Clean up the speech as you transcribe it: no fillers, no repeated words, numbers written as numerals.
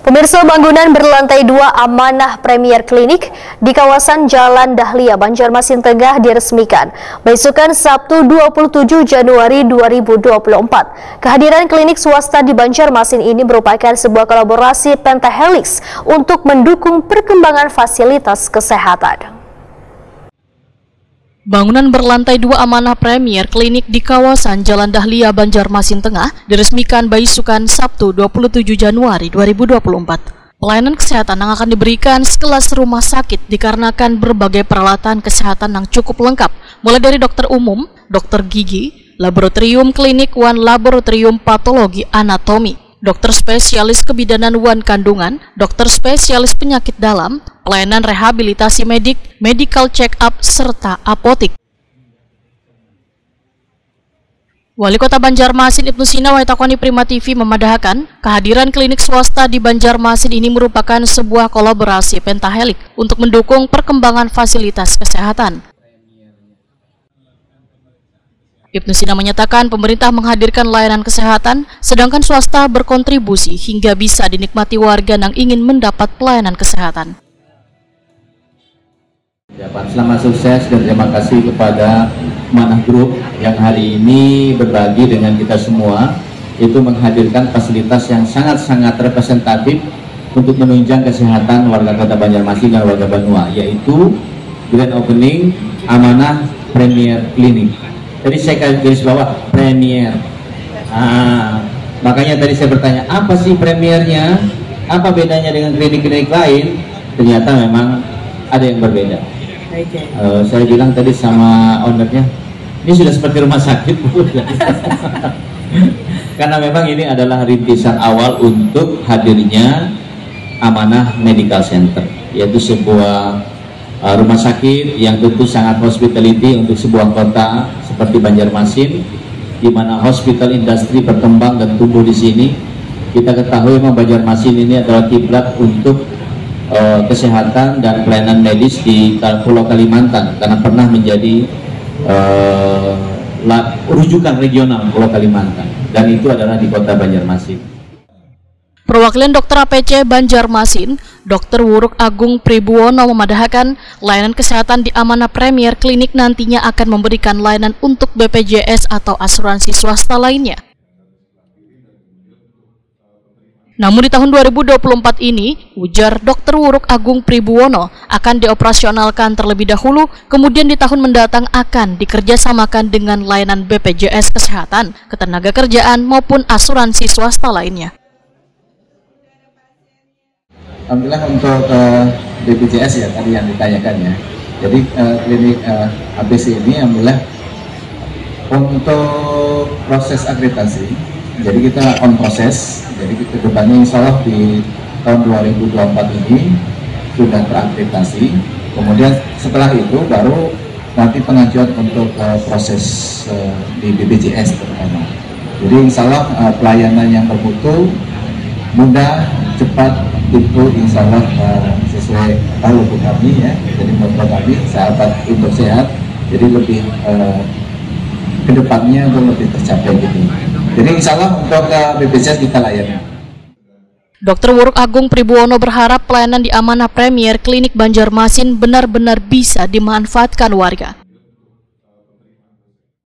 Pemirsa, bangunan berlantai 2 Amanah Premier Klinik di kawasan Jalan Dahlia, Banjarmasin Tengah diresmikan besokan Sabtu 27 Januari 2024. Kehadiran klinik swasta di Banjarmasin ini merupakan sebuah kolaborasi Pentahelix untuk mendukung perkembangan fasilitas kesehatan. Bangunan berlantai 2 Amanah Premier Klinik di kawasan Jalan Dahlia, Banjarmasin Tengah diresmikan besokan Sabtu 27 Januari 2024. Pelayanan kesehatan yang akan diberikan sekelas rumah sakit dikarenakan berbagai peralatan kesehatan yang cukup lengkap, mulai dari dokter umum, dokter gigi, laboratorium klinik wan laboratorium patologi anatomi, dokter spesialis kebidanan wan kandungan, dokter spesialis penyakit dalam, pelayanan rehabilitasi medik, medical check-up, serta apotik. Wali Kota Banjarmasin Ibnu Sina Waitakoni Prima TV memadahkan kehadiran klinik swasta di Banjarmasin ini merupakan sebuah kolaborasi Pentahelix untuk mendukung perkembangan fasilitas kesehatan. Ibnu Sina menyatakan pemerintah menghadirkan layanan kesehatan, sedangkan swasta berkontribusi hingga bisa dinikmati warga yang ingin mendapat pelayanan kesehatan. Selamat sukses dan terima kasih kepada Amanah Group yang hari ini berbagi dengan kita semua, itu menghadirkan fasilitas yang sangat-sangat representatif untuk menunjang kesehatan warga Kota Banjarmasin dan warga Banua, yaitu grand opening Amanah Premier Klinik. Tadi saya garis bawah Premier. Makanya tadi saya bertanya, apa sih premiernya? Apa bedanya dengan klinik-klinik lain? Ternyata memang ada yang berbeda. Saya bilang tadi sama ownernya, ini sudah seperti rumah sakit, Bu. Karena memang ini adalah rintisan awal untuk hadirnya Amanah Medical Center, yaitu sebuah rumah sakit yang tentu sangat hospitality untuk sebuah kota seperti Banjarmasin, di mana hospital industri berkembang dan tumbuh di sini. Kita ketahui memang Banjarmasin ini adalah kiblat untuk kesehatan dan pelayanan medis di Pulau Kalimantan, karena pernah menjadi rujukan regional Pulau Kalimantan, dan itu adalah di Kota Banjarmasin. Perwakilan Dokter APC Banjarmasin, Dr. Wuruk Agung Pribuwono memadahkan layanan kesehatan di Amanah Premier Klinik nantinya akan memberikan layanan untuk BPJS atau asuransi swasta lainnya. Namun di tahun 2024 ini, ujar Dr. Wuruk Agung Pribuwono, akan dioperasionalkan terlebih dahulu, kemudian di tahun mendatang akan dikerjasamakan dengan layanan BPJS Kesehatan, Ketenagakerjaan maupun asuransi swasta lainnya. Alhamdulillah untuk BPJS ya tadi yang ditanyakan ya. Jadi klinik ABC ini alhamdulillah untuk proses akreditasi, jadi kita on proses. Jadi ke depannya insya Allah di tahun 2024 ini sudah terakreditasi. Kemudian setelah itu baru nanti pengajuan untuk proses di BPJS terutama. Jadi insya Allah pelayanan yang bermutu, mudah, cepat, itu insya Allah sesuai tahu kami ya. Jadi menurut kami sahabat untuk sehat, jadi lebih kedepannya untuk lebih tercapai gitu. Jadi insya Allah untuk BPJS kita layani. Dr. Wuruk Agung Pribuwono berharap pelayanan di Amanah Premier Klinik Banjarmasin benar-benar bisa dimanfaatkan warga.